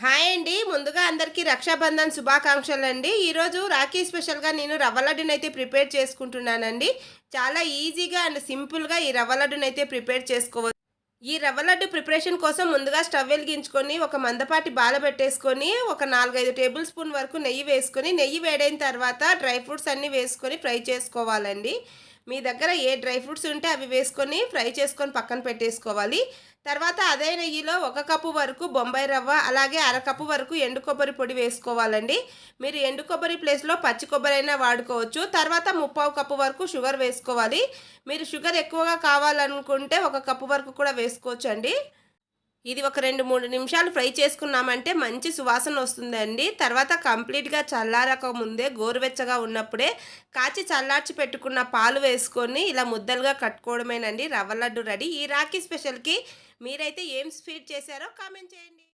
Hi అండి. ముందుగా అందరికీ రక్షాబంధన్ శుభాకాంక్షలండి. ఈరోజు రాఖీ స్పెషల్‌గా నేను రవ్వ లడ్డునైతే ప్రిపేర్ చేసుకుంటున్నానండి. చాలా ఈజీగా అండ్ సింపుల్‌గా ఈ రవ్వ లడ్డునైతే ప్రిపేర్ చేసుకోవచ్చు. ఈ రవ్వ లడ్డు ప్రిపరేషన్ కోసం ముందుగా స్టవ్ వెలిగించుకొని, ఒక మందపాటి బాల పెట్టేసుకొని, ఒక 4, 5 టేబుల్ స్పూన్ వరకు నెయ్యి వేసుకొని, నెయ్యి వేడైన తర్వాత డ్రై ఫ్రూట్స్ అన్నీ వేసుకొని ఫ్రై చేసుకోవాలండి. మీ దగ్గర ఏ డ్రై ఫ్రూట్స్ ఉంటే అవి వేసుకొని ఫ్రై చేసుకొని పక్కన పెట్టేసుకోవాలి. తర్వాత అదే నెయ్యిలో 1 కప్పు వరకు బొంబాయి రవ్వ, అలాగే అరకప్పు వరకు ఎండు కొబ్బరి పొడి వేసుకోవాలండి. మీరు ఎండు కొబ్బరి ప్లేస్‌లో పచ్చి కొబ్బరైనా వాడుకోవచ్చు. తర్వాత 3/4 కప్పు వరకు షుగర్ వేసుకోవాలి. మీరు షుగర్ ఎక్కువగా కావాలనుకుంటే 1 కప్పు వరకు కూడా వేసుకోవచ్చండి. ఇది ఒక 2, 3 నిమిషాలు ఫ్రై చేసుకున్నామంటే మంచి సువాసన వస్తుందండి. తర్వాత కంప్లీట్‌గా చల్లారక ముందే గోరువెచ్చగా ఉన్నప్పుడే కాచి చల్లార్చి పెట్టుకున్న పాలు వేసుకొని ఇలా ముద్దలుగా కట్టుకోవడమేనండి. రవ్వ లడ్డు రెడీ. ఈ రాఖీ స్పెషల్‌కి మీరైతే ఏం స్వీట్ చేశారో కామెంట్ చేయండి.